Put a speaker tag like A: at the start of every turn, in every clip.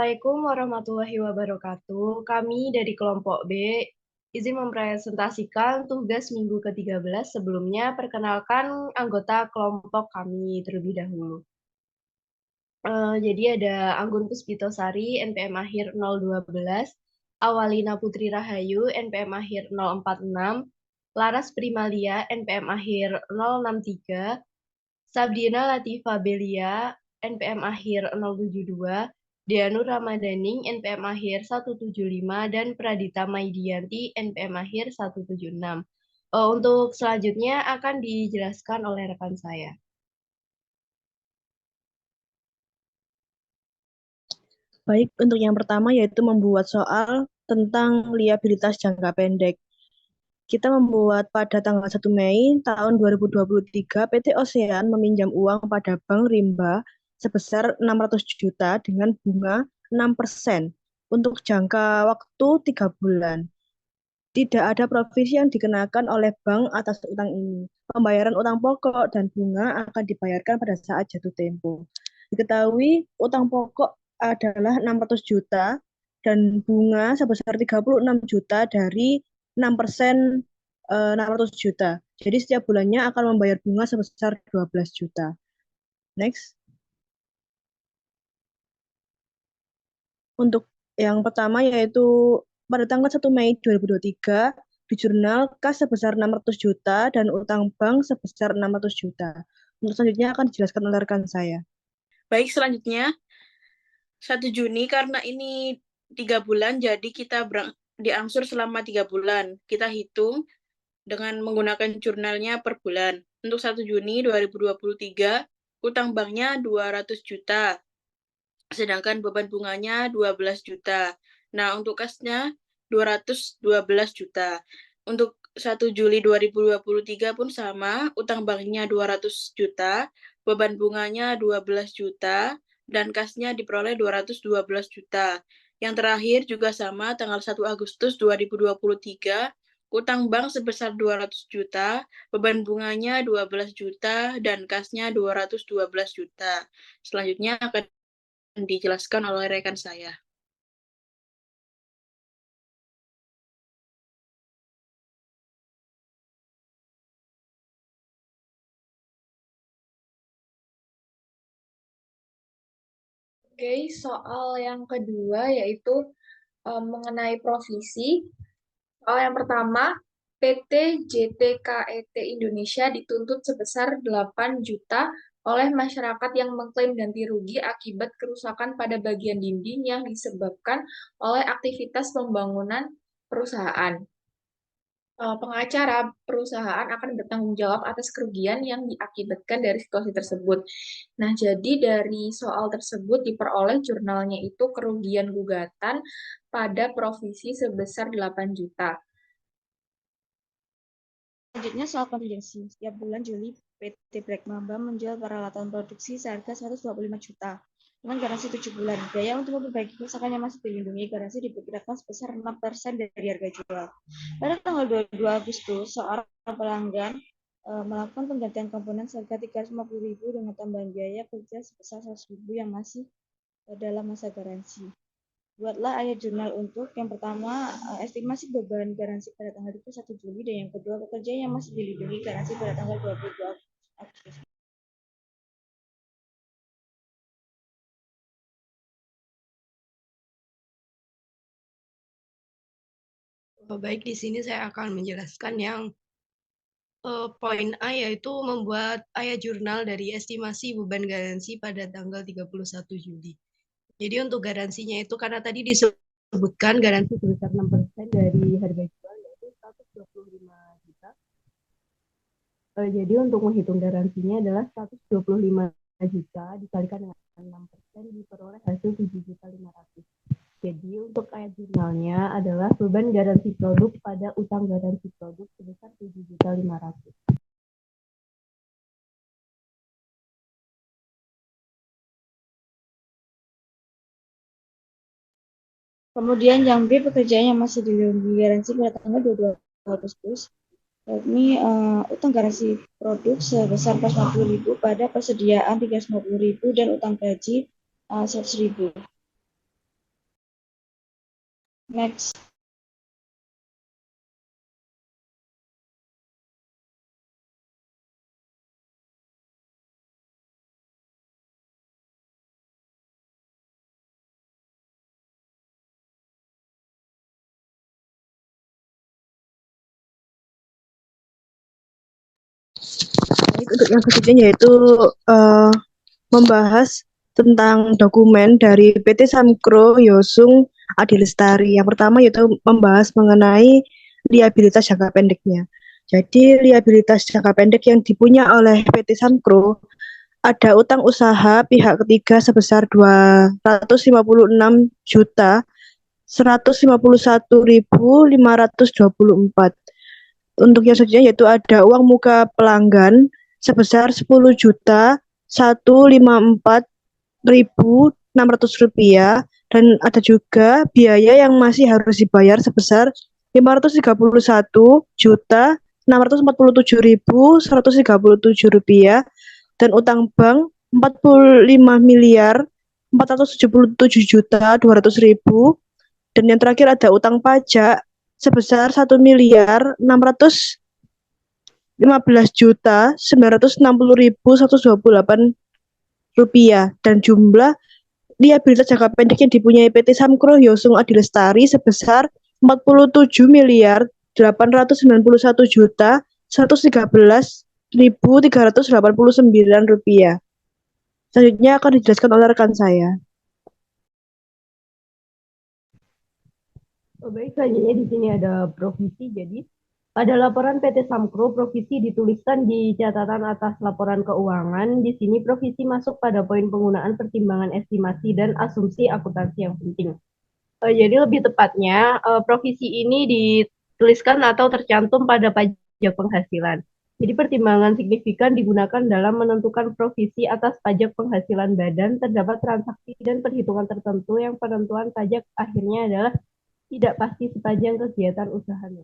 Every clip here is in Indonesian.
A: Assalamualaikum warahmatullahi wabarakatuh. Kami dari kelompok B izin mempresentasikan tugas minggu ke-13. Sebelumnya, perkenalkan anggota kelompok kami terlebih dahulu. Jadi ada Anggun Puspitosari, NPM akhir 012, Awalina Putri Rahayu, NPM akhir 046, Laras Primalia, NPM akhir 063, Sabdina Latifa Belia, NPM akhir 072, Dianur Ramadaning, NPM akhir 175, dan Pradita Maidianti, NPM akhir 176. Untuk selanjutnya akan dijelaskan oleh rekan saya.
B: Baik, untuk yang pertama yaitu membuat soal tentang liabilitas jangka pendek. Kita membuat pada tanggal 1 Mei tahun 2023, PT Ocean meminjam uang pada Bank Rimba sebesar 600 juta dengan bunga 6% untuk jangka waktu 3 bulan. Tidak ada provisi yang dikenakan oleh bank atas utang ini. Pembayaran utang pokok dan bunga akan dibayarkan pada saat jatuh tempo. Diketahui utang pokok adalah 600 juta dan bunga sebesar 36 juta dari 6% 600 juta. Jadi setiap bulannya akan membayar bunga sebesar 12 juta. Next. Untuk yang pertama yaitu pada tanggal 1 Mei 2023 di jurnal kas sebesar 600 juta dan utang bank sebesar 600 juta. Untuk selanjutnya akan dijelaskan oleh rekan saya.
C: Baik, selanjutnya 1 Juni karena ini 3 bulan, jadi kita diangsur selama 3 bulan. Kita hitung dengan menggunakan jurnalnya per bulan. Untuk 1 Juni 2023, utang banknya 200 juta, sedangkan beban bunganya 12 juta. Nah, untuk kasnya 212 juta. Untuk 1 Juli 2023 pun sama, utang banknya 200 juta, beban bunganya 12 juta, dan kasnya diperoleh 212 juta. Yang terakhir juga sama, tanggal 1 Agustus 2023, utang bank sebesar 200 juta, beban bunganya 12 juta, dan kasnya 212 juta. Selanjutnya akan dijelaskan oleh rekan saya.
D: Oke, soal yang kedua yaitu mengenai provisi. Soal yang pertama, PT JTKET Indonesia dituntut sebesar 8 juta oleh masyarakat yang mengklaim ganti rugi akibat kerusakan pada bagian dinding yang disebabkan oleh aktivitas pembangunan perusahaan. Pengacara perusahaan akan bertanggung jawab atas kerugian yang diakibatkan dari situasi tersebut. Nah, jadi dari soal tersebut diperoleh jurnalnya itu kerugian gugatan pada provisi sebesar 8 juta.
E: Selanjutnya soal kontingensi. Setiap bulan Juli, PT Black Mamba menjual peralatan produksi seharga 125 juta dengan garansi 7 bulan. Biaya untuk memperbaiki kerusakan yang masih dilindungi garansi diperkirakan sebesar 6% dari harga jual. Pada tanggal 22 Agustus, seorang pelanggan melakukan penggantian komponen seharga 350.000 dengan tambahan biaya kerja sebesar 100.000 yang masih dalam masa garansi. Buatlah ayat jurnal untuk yang pertama, estimasi beban garansi pada tanggal 21 Juli, dan yang kedua, pekerja yang masih dilindungi garansi pada tanggal 22 Agustus.
A: Baik, di sini saya akan menjelaskan yang poin A, yaitu membuat ayat jurnal dari estimasi beban garansi pada tanggal 31 Juli. Jadi untuk garansinya itu karena tadi disebutkan garansi sebesar 6% dari harga jual, yaitu 125 juta. Jadi untuk menghitung garansinya adalah 125 juta dikalikan dengan 6% diperoleh hasil 7.500. Jadi untuk ayat jurnalnya adalah beban garansi produk pada utang garansi produk sebesar 7.500.
E: Kemudian yang B, pekerjaan yang masih dilindungi garansi pada tanggal 22 Agustus. Ini utang garansi produk sebesar 450.000 pada persediaan 350.000 dan utang gaji 100.000. Next.
B: Baik, untuk yang selanjutnya yaitu membahas tentang dokumen dari PT Samkro Yosung Adi Lestari. Yang pertama yaitu membahas mengenai liabilitas jangka pendeknya. Jadi liabilitas jangka pendek yang dipunya oleh PT Samkro ada utang usaha pihak ketiga sebesar 256 juta 151.524. Untuk yang selanjutnya yaitu ada uang muka pelanggan sebesar 10 juta 154.600 rupiah, dan ada juga biaya yang masih harus dibayar sebesar 531 juta 647.137 rupiah, dan utang bank 45 miliar 477 juta 200 ribu, dan yang terakhir ada utang pajak sebesar 1.615 juta 960.128 rupiah, dan jumlah liabilitas jangka pendek yang dipunyai PT Samkro Yosung Adi Lestari sebesar 47 miliar 891 juta 113.389 rupiah. Selanjutnya akan dijelaskan oleh rekan saya.
A: Baik, selanjutnya di sini ada provisi. Jadi, pada laporan PT Samkro, provisi dituliskan di catatan atas laporan keuangan. Di sini provisi masuk pada poin penggunaan pertimbangan estimasi dan asumsi akuntansi yang penting. Jadi lebih tepatnya, provisi ini dituliskan atau tercantum pada pajak penghasilan. Jadi pertimbangan signifikan digunakan dalam menentukan provisi atas pajak penghasilan badan. Terdapat transaksi dan perhitungan tertentu yang penentuan pajak akhirnya adalah tidak pasti sepanjang kegiatan usahanya.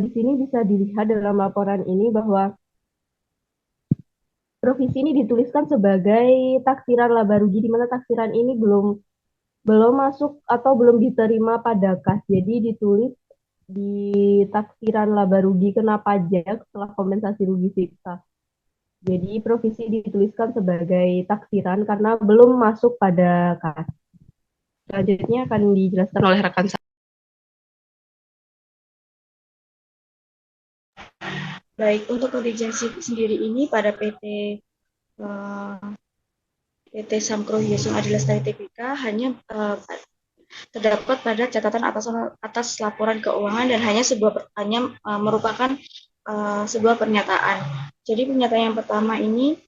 A: Di sini bisa dilihat dalam laporan ini bahwa provisi ini dituliskan sebagai taksiran laba rugi, di mana taksiran ini belum masuk atau belum diterima pada kas. Jadi ditulis di taksiran laba rugi kena pajak setelah kompensasi rugi siksa. Jadi provisi dituliskan sebagai taksiran karena belum masuk pada kas. Selanjutnya akan dijelaskan oleh rekan saya.
E: Baik, untuk kontingensi sendiri ini pada PT Samkro Yosung Adi Lestari Tbk hanya terdapat pada catatan atas laporan keuangan dan hanya merupakan sebuah pernyataan. Jadi pernyataan yang pertama ini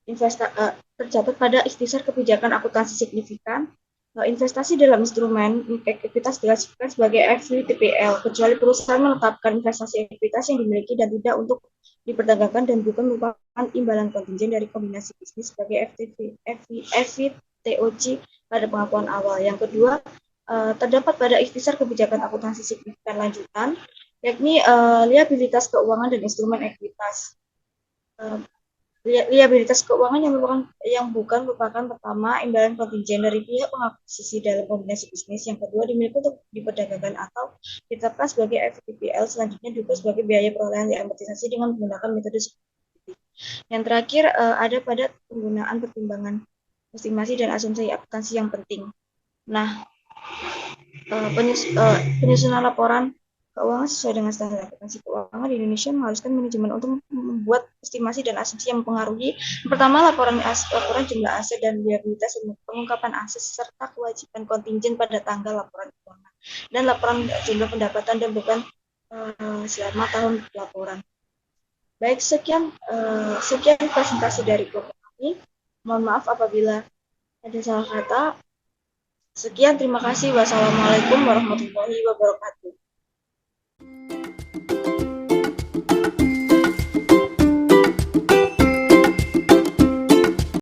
E: tercatat pada ikhtisar kebijakan akuntansi signifikan. Investasi dalam instrumen ekuitas diklasifikasikan sebagai FVTPL kecuali perusahaan menetapkan investasi ekuitas yang dimiliki dan tidak untuk diperdagangkan dan bukan merupakan imbalan kontingen dari kombinasi bisnis sebagai FVTOC pada pengakuan awal. Yang kedua, terdapat pada ikhtisar kebijakan akuntansi signifikan lanjutan, yakni liabilitas keuangan dan instrumen ekuitas. Liabilitas keuangan yang bukan merupakan pertama imbalan kontingen dari pihak pengakuisisi dalam kombinasi bisnis, yang kedua dimiliki untuk diperdagangkan atau ditetapkan sebagai FVTPL, selanjutnya juga sebagai biaya perolehan diamortisasi dengan menggunakan metode seperti. Yang terakhir ada pada penggunaan pertimbangan estimasi dan asumsi akuntansi yang penting. Nah, penyusunan laporan keuangan sesuai dengan standar akuntansi keuangan di Indonesia mengharuskan manajemen untuk membuat estimasi dan asumsi yang mempengaruhi. Pertama, laporan jumlah aset dan liabilitas, pengungkapan aset serta kewajiban kontingen pada tanggal laporan keuangan, dan laporan jumlah pendapatan dan beban selama tahun laporan. Baik, sekian presentasi dari kami. Mohon maaf apabila ada salah kata. Sekian, terima kasih. Wassalamualaikum warahmatullahi wabarakatuh.